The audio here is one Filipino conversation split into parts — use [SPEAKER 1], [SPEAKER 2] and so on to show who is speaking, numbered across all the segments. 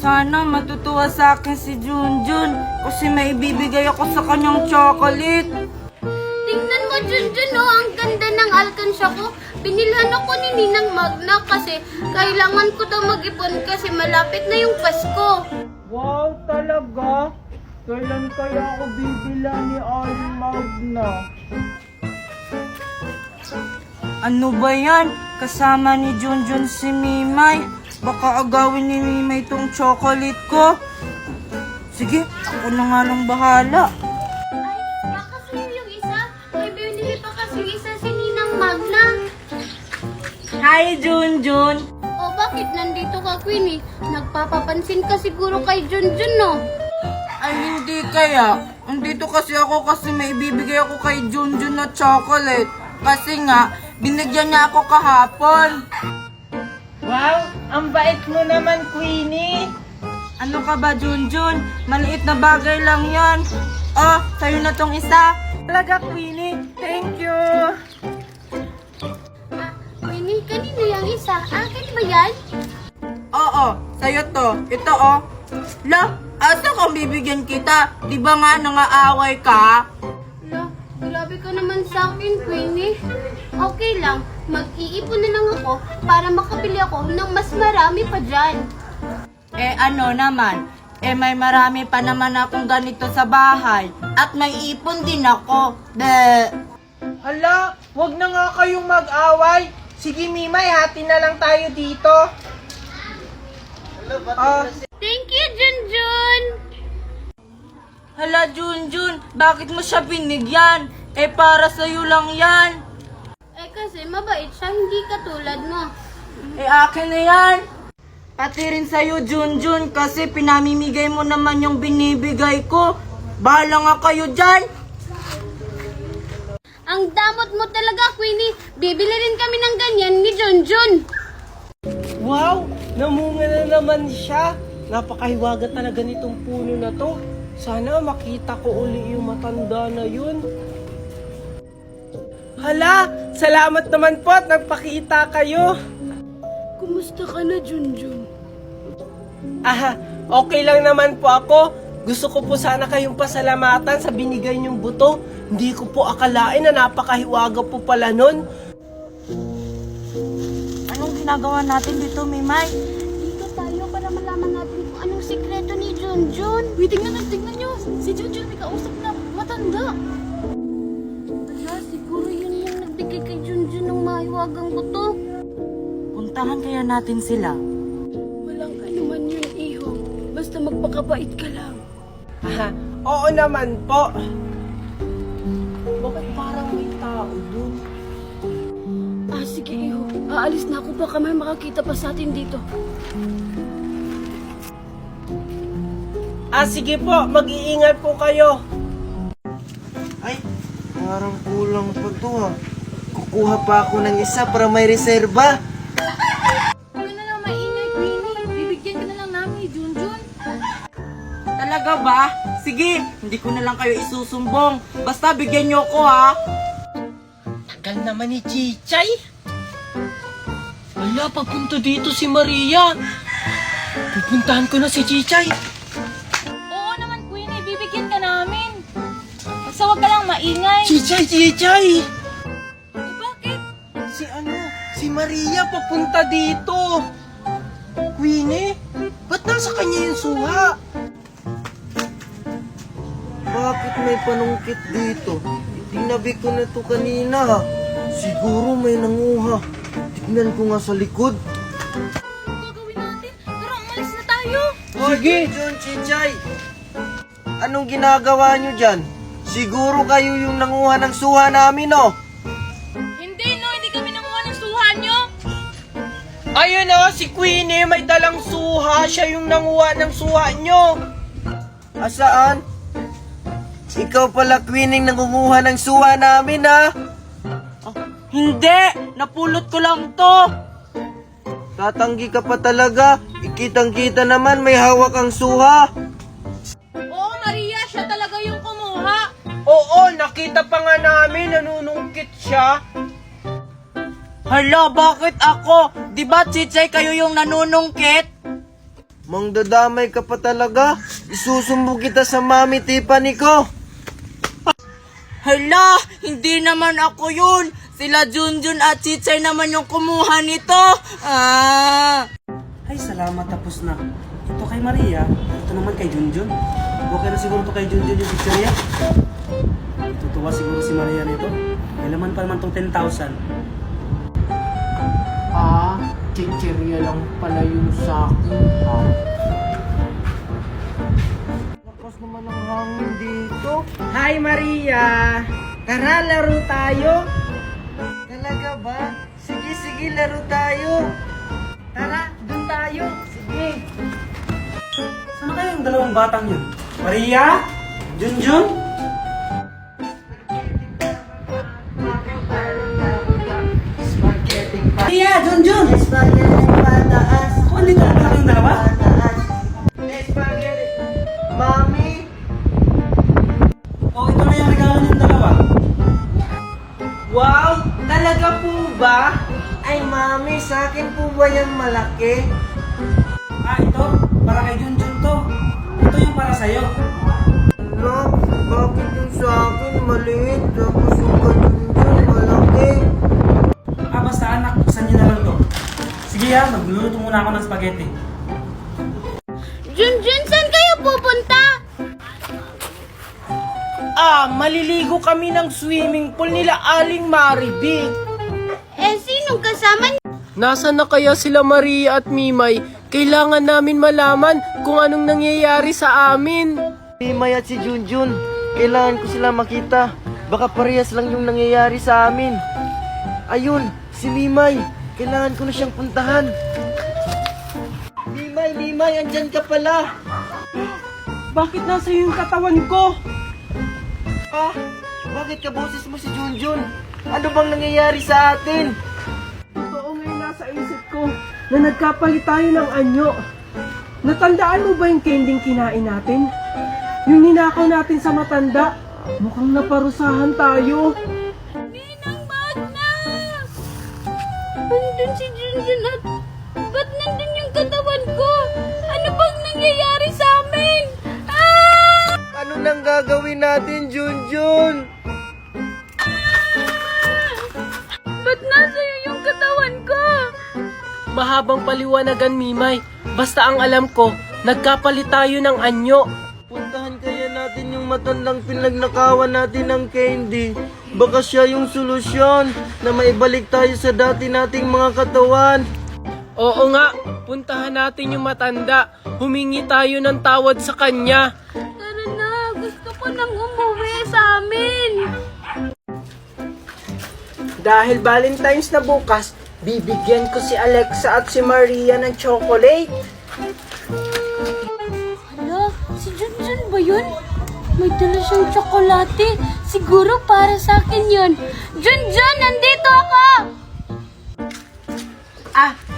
[SPEAKER 1] Sana matutuwa sa akin si Junjun kasi may ibibigay ako sa kanyang chocolate.
[SPEAKER 2] Tingnan mo, Junjun, oh, ang ganda ng alkansya ko. Binilhan ako ni Ninang Magna kasi kailangan ko daw mag-ipon kasi malapit na yung Pasko.
[SPEAKER 1] Wow, talaga? Kailan kaya ako bibila ni Aling Magna? Ano ba yan? Kasama ni Junjun si Mimay. Baka agawin ni Mimay tong chocolate ko. Sige, ako na nga lang bahala.
[SPEAKER 2] Ay, baka sa'yo yung isa. May binili pa kasi yung isa si Ninang Magna.
[SPEAKER 1] Hi, Junjun!
[SPEAKER 2] O bakit nandito ka, Queenie? Nagpapapansin ka siguro kay Junjun, no?
[SPEAKER 1] Ay, hindi kaya. Andito kasi ako kasi may ibibigay ako kay Junjun na chocolate. Kasi nga, binigyan niya ako kahapon. Wow, ang bait mo naman, Queenie. Ano ka ba, Junjun? Maliit na bagay lang yan. Oh, sa'yo na tong isa. Talaga, Queenie. Thank you.
[SPEAKER 2] Queenie, kanino yung isa? Akin ba yan?
[SPEAKER 1] Oo, sa'yo to. Ito, oh. La, asa kung bibigyan kita? Di ba nga nangaaway ka?
[SPEAKER 2] Ala, grabe ka naman sa akin, Queenie. Okay lang, mag-iipon na lang ako para makabili ako ng mas marami pa dyan.
[SPEAKER 1] Eh ano naman, may marami pa naman akong ganito sa bahay. At may ipon din ako. Hala, wag na nga kayong mag-away. Sige Mimay, hati na lang tayo dito.
[SPEAKER 2] Thank you, Junjun!
[SPEAKER 1] Hala Junjun, bakit mo siya binigyan? Eh para sa'yo lang yan.
[SPEAKER 2] Eh kasi mabait siya, hindi katulad mo.
[SPEAKER 1] Eh akin na yan. Pati rin sa'yo Junjun kasi pinamimigay mo naman yung binibigay ko. Bahala nga kayo dyan.
[SPEAKER 2] Ang damot mo talaga, Queenie. Bibili rin kami ng ganyan ni Junjun.
[SPEAKER 3] Wow! Namunga na naman siya. Napakahiwaga talaga nitong puno na to. Sana makita ko uli yung matanda na yun. Hala! Salamat naman po at nagpakita kayo.
[SPEAKER 2] Kumusta ka na, Junjun?
[SPEAKER 3] Okay lang naman po ako. Gusto ko po sana kayong pasalamatan sa binigay niyong buto. Hindi ko po akalain na napakahiwaga po pala nun.
[SPEAKER 1] Anong ginagawa natin dito, Mimay?
[SPEAKER 2] Dito tayo para malaman natin kung anong sikreto ni Junjun. Uy, tingnan nyo. Si Junjun may kausap na matanda. Ala, siguro yun yung nagbigay kay Junjun ng mahiwagang buto.
[SPEAKER 1] Puntahan kaya natin sila.
[SPEAKER 2] Walang anuman yun, Iho. Basta magpakabait ka lang.
[SPEAKER 3] Oo naman po. Bakit parang may tao dun?
[SPEAKER 2] Sige, Iho. Aalis na ako. Baka may makakita pa sa atin dito.
[SPEAKER 3] Sige po. Mag-iingat po kayo.
[SPEAKER 4] Ay, parang kulang pa to ha. Kukuha pa ako ng isa para may reserba.
[SPEAKER 2] Huwag na lang maingay, Queenie. Bibigyan ka na lang namin ni Junjun.
[SPEAKER 1] Talaga ba? Sige, hindi ko na lang kayo isusumbong. Basta bigyan niyo ako ha.
[SPEAKER 3] Tagal naman ni Chichay. Wala, papunta dito si Maria. Pupuntahan ko na si Chichay.
[SPEAKER 5] Oo naman, Queenie. Bibigyan ka namin. Basta huwag ka lang maingay.
[SPEAKER 3] Chichay!
[SPEAKER 5] Bakit?
[SPEAKER 3] Si Maria papunta dito. Queenie, ba't nasa kanya yung suha?
[SPEAKER 4] Bakit may panungkit dito? Tinabi ko na to kanina ha. Siguro may nanguha. Tignan ko nga sa likod.
[SPEAKER 5] Anong gagawin natin? Tara, umalis na tayo.
[SPEAKER 3] Sige.
[SPEAKER 4] John Chichay! Anong ginagawa nyo dyan? Siguro kayo yung nanguha ng suha namin oh.
[SPEAKER 5] Hindi, no. Hindi kami nakuha ng suha nyo.
[SPEAKER 3] Ayun si Queenie may dalang suha. Siya yung nanguha ng suha nyo.
[SPEAKER 4] Asaan? Ikaw pala Queenie nangunguha ng suha namin ha.
[SPEAKER 1] Hindi! Napulot ko lang to!
[SPEAKER 4] Tatanggi ka pa talaga. Ikitang-kita naman may hawak ang suha.
[SPEAKER 5] Oo, Maria. Siya talaga yung kumuha.
[SPEAKER 3] Oo, nakita pa nga namin. Nanunungkit siya.
[SPEAKER 1] Hala, bakit ako? Di ba, Chichay, kayo yung nanunungkit?
[SPEAKER 4] Mangdadamay ka pa talaga. Isusumbong kita sa Mami Tiffany ko.
[SPEAKER 1] Hala, hindi naman ako yun. Sila Junjun at Chichay naman yung kumuha nito.
[SPEAKER 6] Ay, salamat, tapos na. Ito kay Maria, ito naman kay Junjun. Okay na siguro ito kay Junjun yung picture niya. Tutuwa siguro si Maria nito. May laman pa naman tong 10,000.
[SPEAKER 3] Chichirya lang pala yung sa akin.
[SPEAKER 4] Lakas naman ang hangin dito.
[SPEAKER 3] Hi Maria! Tara, laro tayo!
[SPEAKER 4] Talaga ba? Sige, sige, laro tayo.
[SPEAKER 3] Tara, dun tayo! Sige!
[SPEAKER 6] Saan na kayong dalawang batang yun? Maria? Junjun? Maria! Junjun! Kung andito na pala kayong dalawa?
[SPEAKER 4] Mami?
[SPEAKER 6] O, ito na yung regalo niyong dalawa.
[SPEAKER 3] Wow! Talaga po ba?
[SPEAKER 4] Ay, Mami, sa akin po ba yan malaki?
[SPEAKER 6] Ito, para kay Junjun to. Ito yung para sa'yo.
[SPEAKER 4] Ano? Bakit yung sa akin maliit? Tapos yung kanunjun malaki?
[SPEAKER 6] Basta anak, buksan niyo na lang to. Sige magluluto muna ako ng spaghetti.
[SPEAKER 2] Junjun, saan kayo pupunta?
[SPEAKER 3] Maliligo kami ng swimming pool nila Aling Maribig.
[SPEAKER 2] Sinong kasama niyo?
[SPEAKER 3] Nasaan na kaya sila Maria at Mimay? Kailangan namin malaman kung anong nangyayari sa amin.
[SPEAKER 4] Mimay at si Junjun, kailangan ko sila makita. Baka parehas lang yung nangyayari sa amin. Ayun, si Mimay, kailangan ko na siyang puntahan. Mimay, andyan ka pala.
[SPEAKER 3] Bakit nasa yung katawan ko?
[SPEAKER 4] Bakit ka boses mo si Junjun? Ano bang nangyayari sa atin?
[SPEAKER 3] Totoo ngayon nasa isip ko na nagkapalit tayo ng anyo. Natandaan mo ba yung kending kinain natin? Yung ninakaw natin sa matanda? Mukhang naparusahan tayo.
[SPEAKER 2] Ninang Magna! Nandun si Junjun at ba't nandun yung katawan ko? Ano bang nangyayari sa amin?
[SPEAKER 4] Ano nang gagawin natin, Junjun?
[SPEAKER 2] Ba't nasa iyo yung katawan ko?
[SPEAKER 3] Mahabang paliwanagan, Mimay. Basta ang alam ko, nagkapalit tayo ng anyo.
[SPEAKER 4] Puntahan kaya natin yung matandang pinagnakawan natin ng candy. Baka siya yung solusyon na maibalik tayo sa dati nating mga katawan.
[SPEAKER 3] Oo nga, puntahan natin yung matanda. Humingi tayo ng tawad sa kanya.
[SPEAKER 2] Tara na, gusto ko nang umuwi sa amin.
[SPEAKER 3] Dahil Valentine's na bukas, bibigyan ko si Alexa at si Maria ng chocolate.
[SPEAKER 2] Hala, si Junjun ba yun? May dala siyang tsokolate. Siguro para sa akin yun. Junjun, nandito ako!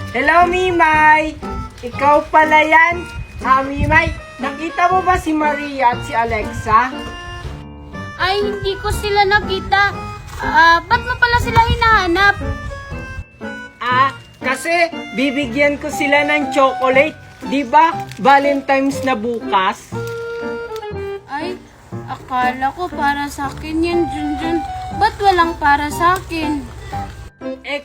[SPEAKER 3] Hello Mimay! Ikaw pala yan? Mimay, nakita mo ba si Maria at si Alexa?
[SPEAKER 2] Ay, hindi ko sila nakita. Ba't mo pala sila hinahanap?
[SPEAKER 3] Kasi bibigyan ko sila ng chocolate. Di ba? Valentine's na bukas.
[SPEAKER 2] Ay, akala ko para sa akin yun, Junjun. Ba't walang para sa akin?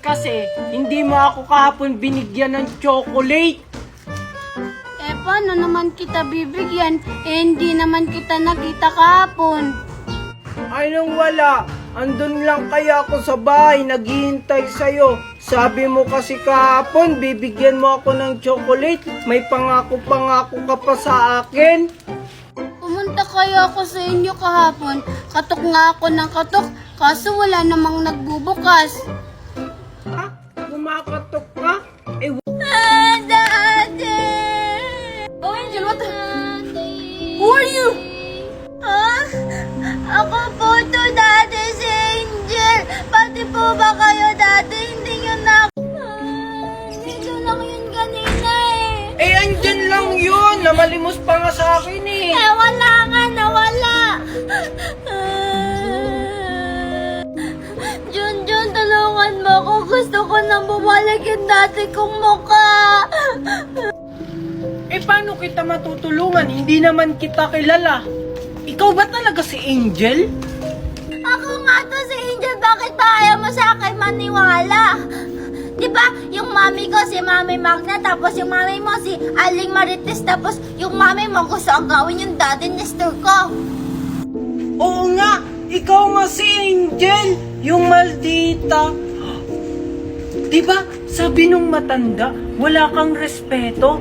[SPEAKER 3] Kasi hindi mo ako kahapon binigyan ng chocolate.
[SPEAKER 2] Paano naman kita bibigyan? Hindi naman kita nakita kahapon.
[SPEAKER 3] Ay nang wala. Andun lang kaya ako sa bahay, naghihintay sa'yo. Sabi mo kasi kahapon, bibigyan mo ako ng chocolate. May pangako-pangako ka pa sa akin.
[SPEAKER 2] Pumunta kaya ako sa inyo kahapon. Katok nga ako ng katok, kaso wala namang nagbubukas.
[SPEAKER 3] Kumakatok ka?
[SPEAKER 2] Daddy! Oh, Angel, what the... Who are you? Ako po to, Daddy, si Angel. Pati po ba kayo, Daddy? Hindi nyo na... Dito lang yun kanina eh.
[SPEAKER 3] Andyan lang yun. Namalimos pa nga sa akin eh.
[SPEAKER 2] Wala nga, nawala. Junjun, tulungan mo ako. Gusto ko nang bumalik yung dati kong mukha.
[SPEAKER 3] Eh paano kita matutulungan? Hindi naman kita kilala. Ikaw ba talaga si Angel?
[SPEAKER 2] Ako nga to si Angel, bakit ba ayaw mo sa akin maniwala? Di ba, yung mami ko si Mami Magna, tapos yung mami mo si Aling Marites, tapos yung mami mo gusto ang gawin yung daddy Nestor ko.
[SPEAKER 3] Oo nga, ikaw nga si Angel, yung maldita. Di ba, sabi nung matanda, wala kang respeto.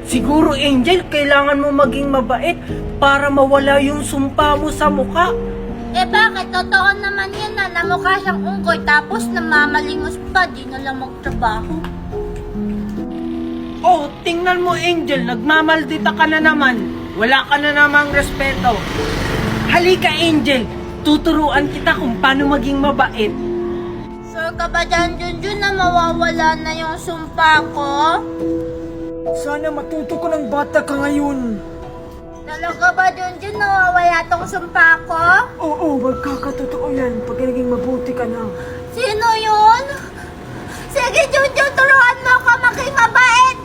[SPEAKER 3] Siguro Angel, kailangan mo maging mabait para mawala yung sumpa mo sa mukha.
[SPEAKER 2] Eh bakit? Totoo naman yan na mukha siyang unggoy tapos namamalimos pa, di na lang magtrabaho.
[SPEAKER 3] Oh, tingnan mo Angel, nagmamaldita ka na naman. Wala ka na namang respeto. Halika Angel, tuturuan kita kung paano maging mabait.
[SPEAKER 2] Sure ka ba dyan, Junjun, na mawawala na yung sumpa ko?
[SPEAKER 3] Sana matuto ko ng bata ka ngayon.
[SPEAKER 2] Talaga ba, Junjun, nawawala tong sumpa ko?
[SPEAKER 3] Oo, magkakatotoo yan pag naging mabuti ka na.
[SPEAKER 2] Sino yun? Sige, Junjun, turuan mo ako maging mabait!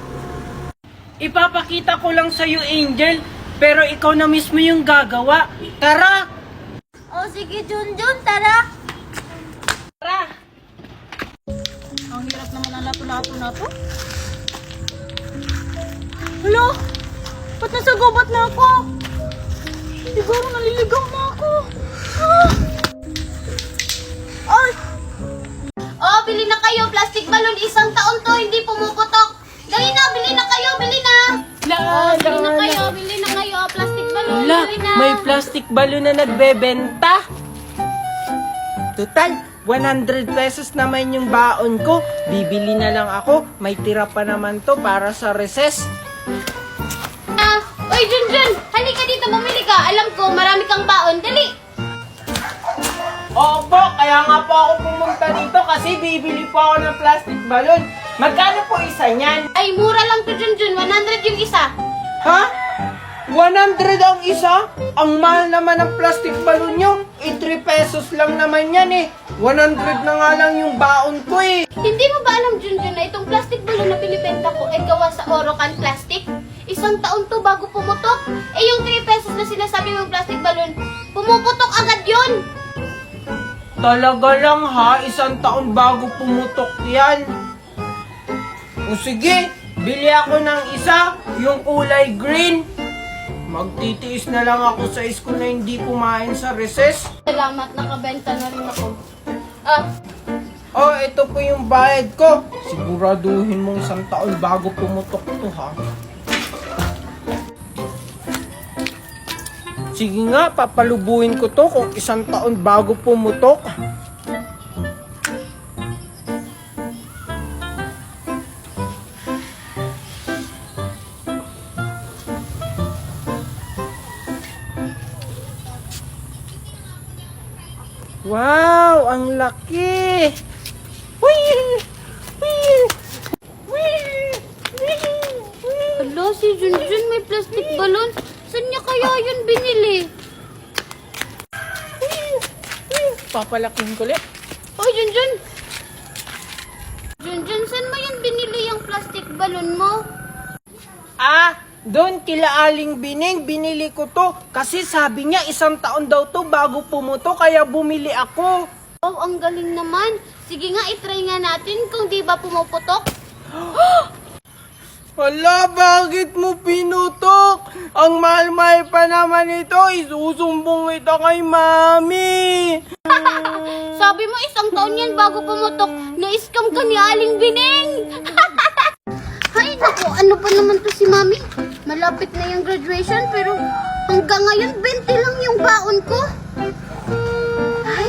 [SPEAKER 3] Ipapakita ko lang sa'yo Angel, pero ikaw na mismo yung gagawa. Tara!
[SPEAKER 2] O sige, Junjun, tara!
[SPEAKER 3] Tara!
[SPEAKER 5] Ang hirap naman ang lato-lato na to.
[SPEAKER 2] Hala! Ba't nasa gubat na ako? Siguro naliligaw na ako. Ah! Ay! Oh, bili na kayo. Plastic balloon. Isang taon to, hindi pumuputok. Dali na, bili na kayo, bili na. Oh, bili na kayo, bili na kayo. Plastic balloon,
[SPEAKER 3] Wala,
[SPEAKER 2] bili na.
[SPEAKER 3] may plastic balloon na nagbebenta. Total, 100 pesos naman yung baon ko. Bibili na lang ako. May tira pa naman to para sa recess.
[SPEAKER 2] Uy, Junjun, halika dito, bumili ka. Alam ko, marami kang baon. Dali.
[SPEAKER 3] Opo, kaya nga po ako pumunta dito kasi bibili po ako ng plastic balloon. Magkano po isa niyan?
[SPEAKER 2] Ay, mura lang to, Junjun. 100 yung isa.
[SPEAKER 3] Ha? 100 ang isa? Ang mahal naman ng plastic balloon nyo. 3 pesos lang naman yan eh. 100 na nga lang yung baon ko eh.
[SPEAKER 2] Hindi mo ba alam, Junjun, na itong plastic balloon na pinibenta ko ay gawa sa Orocan plastic? Isang taon to bago pumutok. Eh yung 3 pesos na sinasabi mong plastic balloon, pumuputok agad yun.
[SPEAKER 3] Talaga lang ha, 1 taon bago pumutok yan. O sige, bili ako ng isa, yung kulay green. Magtitiis na lang ako sa school na hindi kumain sa recess.
[SPEAKER 2] Salamat, nakabenta na rin ako.
[SPEAKER 3] Oh, ito po yung bayad ko. Siguraduhin mong 1 taon bago pumutok to ha. Sige nga, papalubuhin ko to kung 1 taon bago pumutok. Wow, ang laki!
[SPEAKER 2] Hala, si Junjun may plastic balloon. Saan niya kaya yun binili?
[SPEAKER 3] Papalaking ko ulit.
[SPEAKER 2] Oy, Junjun! Junjun, saan mo yan binili yung plastic balloon mo?
[SPEAKER 3] Ah, doon kila Aling Bining, binili ko to. Kasi sabi niya 1 taon daw to bago pumuto, kaya bumili ako.
[SPEAKER 2] Oh, ang galing naman. Sige nga, itry nga natin kung di ba pumuputok.
[SPEAKER 3] Hala, bakit mo pinutok? Ang mahal-mahal pa naman ito, isusumbong kita kay Mami.
[SPEAKER 2] Sabi mo, 1 taon yan bago pumutok. Na-scam ka ni Aling Bining. Ay, naku, ano pa naman to si Mami? Malapit na yung graduation, pero hanggang ngayon, 20 lang yung baon ko. Ay,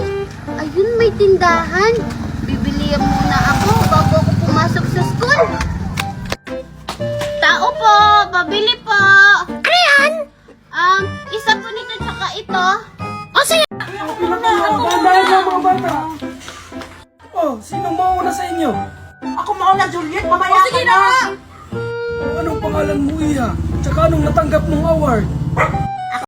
[SPEAKER 2] ayun, may tindahan. Bibili muna ako bago ako pumasok sa school. Tao po, pabili po. Ano yan? Isa po nito tsaka ito. O, sige.
[SPEAKER 6] Oh, sinong mauna sa inyo?
[SPEAKER 1] Ako mauna, Juliet. Mamaya
[SPEAKER 6] Anong pangalan mo, Iya? Tsaka anong natanggap mong award?